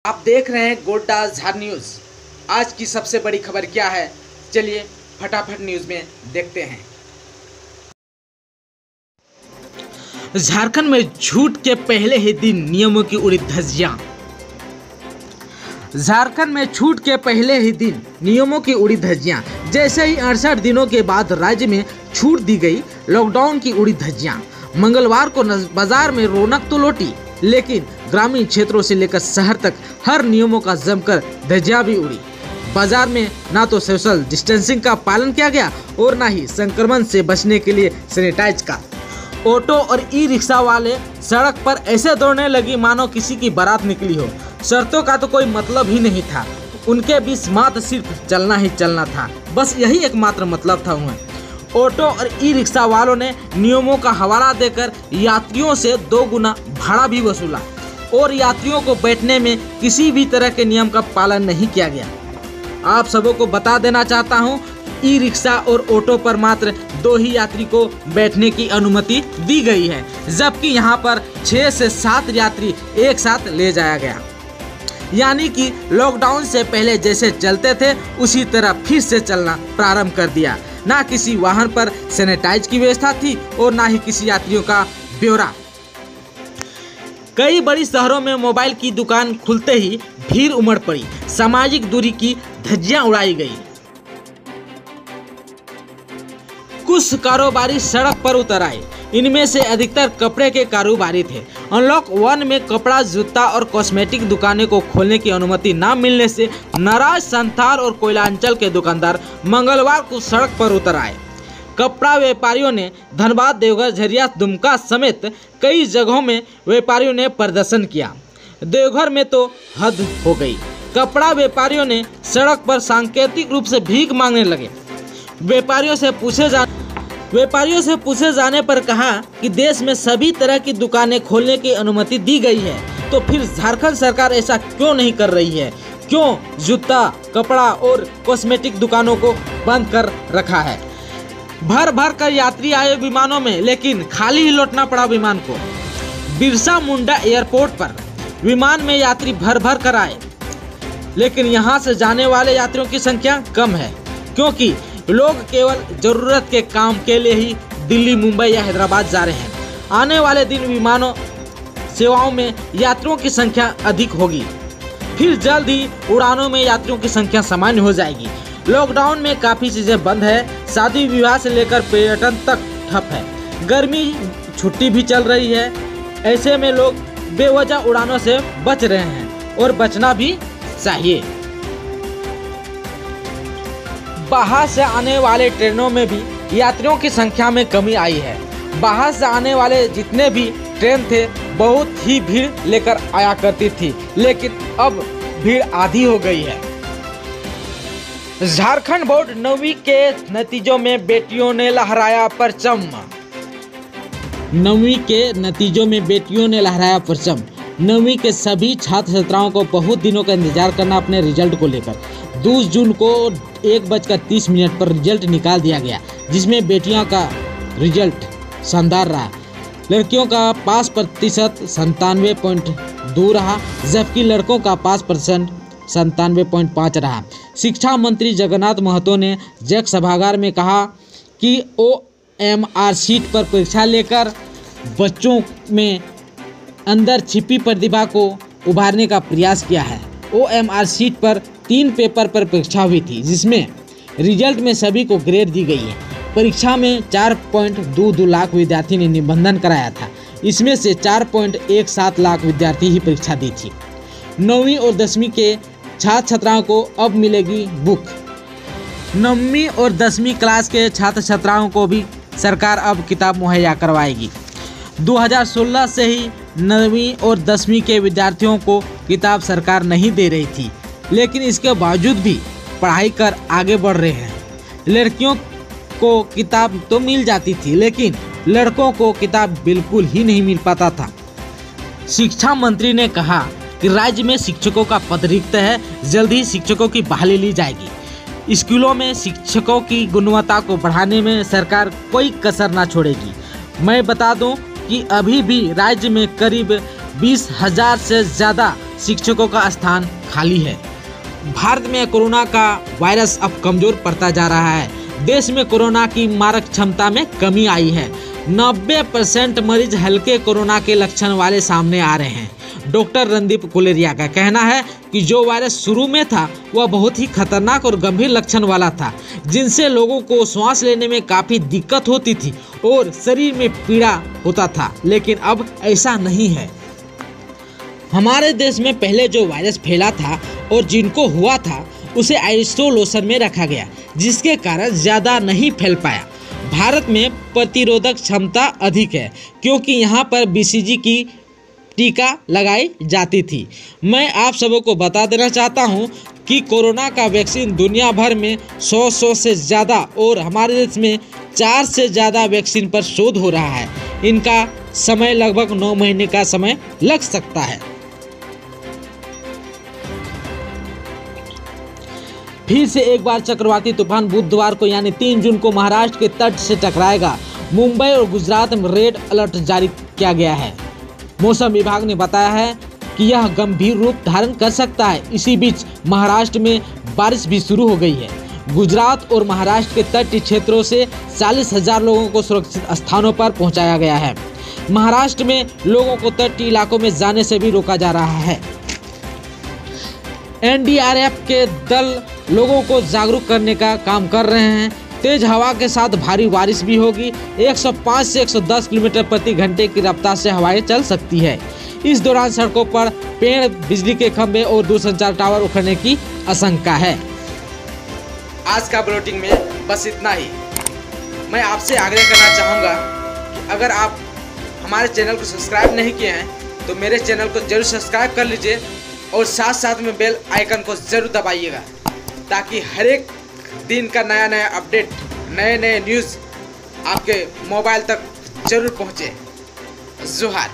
आप देख रहे हैं गोड्डा झार न्यूज़। आज की सबसे बड़ी खबर क्या है, चलिए फटाफट न्यूज़ में देखते हैं। झारखंड में छूट के पहले ही दिन नियमों की उड़ी धज्जियां। झारखंड में छूट के पहले ही दिन नियमों की उड़ी धज्जियां। जैसे ही 68 दिनों के बाद राज्य में छूट दी गई, लॉकडाउन की उड़ी धज्जियां। मंगलवार को बाजार में रौनक तो लौटी, लेकिन ग्रामीण क्षेत्रों से लेकर शहर तक हर नियमों का जमकर धज्जियां भी उड़ी। बाजार में ना तो सोशल डिस्टेंसिंग का पालन किया गया और ना ही संक्रमण से बचने के लिए सैनिटाइज का। ऑटो और ई रिक्शा वाले सड़क पर ऐसे दौड़ने लगी मानो किसी की बारात निकली हो। शर्तों का तो कोई मतलब ही नहीं था, उनके बीच मात्र सिर्फ चलना ही चलना था, बस यही एकमात्र मतलब था उन्हें। ऑटो और ई रिक्शा वालों ने नियमों का हवाला देकर यात्रियों से 2 गुना भाड़ा भी वसूला और यात्रियों को बैठने में किसी भी तरह के नियम का पालन नहीं किया गया। आप सबों को बता देना चाहता हूं, ई रिक्शा और ऑटो पर मात्र 2 ही यात्री को बैठने की अनुमति दी गई है, जबकि यहां पर 6 से 7 यात्री एक साथ ले जाया गया। यानी कि लॉकडाउन से पहले जैसे चलते थे उसी तरह फिर से चलना प्रारंभ कर दिया। ना किसी वाहन पर सैनिटाइज की व्यवस्था थी और ना ही किसी यात्रियों का ब्यौरा। कई बड़ी शहरों में मोबाइल की दुकान खुलते ही भीड़ उमड़ पड़ी, सामाजिक दूरी की धज्जियां उड़ाई गई। कुछ कारोबारी सड़क पर उतर आए, इनमें से अधिकतर कपड़े के कारोबारी थे। अनलॉक 1 में कपड़ा, जूता और कॉस्मेटिक दुकानें को खोलने की अनुमति न मिलने से नाराज संथाल और कोयलांचल के दुकानदार मंगलवार को सड़क पर उतर आए। कपड़ा व्यापारियों ने धनबाद, देवघर, झरिया, दुमका समेत कई जगहों में व्यापारियों ने प्रदर्शन किया। देवघर में तो हद हो गई, कपड़ा व्यापारियों ने सड़क पर सांकेतिक रूप से भीख मांगने लगे। व्यापारियों से पूछे जाने पर कहा कि देश में सभी तरह की दुकानें खोलने की अनुमति दी गई है, तो फिर झारखंड सरकार ऐसा क्यों नहीं कर रही है? क्यों जूता, कपड़ा और कॉस्मेटिक दुकानों को बंद कर रखा है? भर भर कर यात्री आए विमानों में, लेकिन खाली ही लौटना पड़ा विमान को। बिरसा मुंडा एयरपोर्ट पर विमान में यात्री भर भर कर आए, लेकिन यहाँ से जाने वाले यात्रियों की संख्या कम है, क्योंकि लोग केवल जरूरत के काम के लिए ही दिल्ली, मुंबई या हैदराबाद जा रहे हैं। आने वाले दिन विमानों सेवाओं में यात्रियों की संख्या अधिक होगी, फिर जल्द ही उड़ानों में यात्रियों की संख्या सामान्य हो जाएगी। लॉकडाउन में काफ़ी चीज़ें बंद है, शादी विवाह से लेकर पर्यटन तक ठप है। गर्मी छुट्टी भी चल रही है, ऐसे में लोग बेवजह उड़ानों से बच रहे हैं और बचना भी चाहिए। बाहर से आने वाले ट्रेनों में भी यात्रियों की संख्या में कमी आई है। बाहर से आने वाले जितने भी ट्रेन थे बहुत ही भीड़ लेकर आया करती थी, लेकिन अब भीड़ आधी हो गई है। झारखंड बोर्ड 9वीं के नतीजों में बेटियों ने लहराया परचम। 9वीं के नतीजों में बेटियों ने लहराया परचम। 9वीं के सभी छात्र छात्राओं को बहुत दिनों का इंतजार करना अपने रिजल्ट को लेकर 2 जून को 1:30 पर रिजल्ट निकाल दिया गया, जिसमें बेटियों का रिजल्ट शानदार रहा। लड़कियों का पास प्रतिशत 97.2 रहा, जबकि लड़कों का पास प्रतिशत 97.5 रहा। शिक्षा मंत्री जगन्नाथ महतो ने जैक सभागार में कहा कि OMR शीट पर परीक्षा लेकर बच्चों में अंदर छिपी प्रतिभा को उभारने का प्रयास किया है। OMR शीट पर 3 पेपर पर परीक्षा हुई थी, जिसमें रिजल्ट में सभी को ग्रेड दी गई है। परीक्षा में 4.22 लाख विद्यार्थी ने निबंधन कराया था, इसमें से 4.17 लाख विद्यार्थी ही परीक्षा दी थी। 9वीं और 10वीं के छात्र छात्राओं को अब मिलेगी बुक। 9वीं और 10वीं क्लास के छात्र छात्राओं को भी सरकार अब किताब मुहैया करवाएगी। 2016 से ही 9वीं और 10वीं के विद्यार्थियों को किताब सरकार नहीं दे रही थी, लेकिन इसके बावजूद भी पढ़ाई कर आगे बढ़ रहे हैं। लड़कियों को किताब तो मिल जाती थी, लेकिन लड़कों को किताब बिल्कुल ही नहीं मिल पाता था। शिक्षा मंत्री ने कहा कि राज्य में शिक्षकों का पद रिक्त है, जल्द ही शिक्षकों की बहाली ली जाएगी। स्कूलों में शिक्षकों की गुणवत्ता को बढ़ाने में सरकार कोई कसर ना छोड़ेगी। मैं बता दूं कि अभी भी राज्य में करीब 20,000 से ज़्यादा शिक्षकों का स्थान खाली है। भारत में कोरोना का वायरस अब कमज़ोर पड़ता जा रहा है। देश में कोरोना की मारक क्षमता में कमी आई है। 90% मरीज हल्के कोरोना के लक्षण वाले सामने आ रहे हैं। डॉक्टर रणदीप गुलेरिया का कहना है कि जो वायरस शुरू में था वह बहुत ही खतरनाक और गंभीर लक्षण वाला था, जिनसे लोगों को सांस लेने में काफ़ी दिक्कत होती थी और शरीर में पीड़ा होता था, लेकिन अब ऐसा नहीं है। हमारे देश में पहले जो वायरस फैला था और जिनको हुआ था उसे आइसोलेशन में रखा गया, जिसके कारण ज़्यादा नहीं फैल पाया। भारत में प्रतिरोधक क्षमता अधिक है क्योंकि यहाँ पर BCG की टीका लगाई जाती थी। मैं आप सबों को बता देना चाहता हूँ कि कोरोना का वैक्सीन दुनिया भर में 100 से ज़्यादा और हमारे देश में 4 से ज़्यादा वैक्सीन पर शोध हो रहा है। इनका समय लगभग 9 महीने का समय लग सकता है। फिर से एक बार चक्रवाती तूफान बुधवार को यानी 3 जून को महाराष्ट्र के तट से टकराएगा। मुंबई और गुजरात में रेड अलर्ट जारी किया गया है। मौसम विभाग ने बताया है कि यह गंभीर रूप धारण कर सकता है। इसी बीच महाराष्ट्र में बारिश भी शुरू हो गई है। गुजरात और महाराष्ट्र के तटीय क्षेत्रों से 40,000 लोगों को सुरक्षित स्थानों पर पहुंचाया गया है। महाराष्ट्र में लोगों को तटीय इलाकों में जाने से भी रोका जा रहा है। NDRF के दल लोगों को जागरूक करने का काम कर रहे हैं। तेज हवा के साथ भारी बारिश भी होगी। 105 से 110 किलोमीटर प्रति घंटे की रफ्तार से हवाएं चल सकती है। इस दौरान सड़कों पर पेड़, बिजली के खंभे और दूरसंचार टावर उखड़ने की आशंका है। आज का बुलेटिन में बस इतना ही। मैं आपसे आग्रह करना चाहूँगा कि अगर आप हमारे चैनल को सब्सक्राइब नहीं किए हैं तो मेरे चैनल को जरूर सब्सक्राइब कर लीजिए और साथ साथ में बेल आइकन को ज़रूर दबाइएगा, ताकि हर एक दिन का नया अपडेट, नए न्यूज़ आपके मोबाइल तक जरूर पहुँचे। जोहार।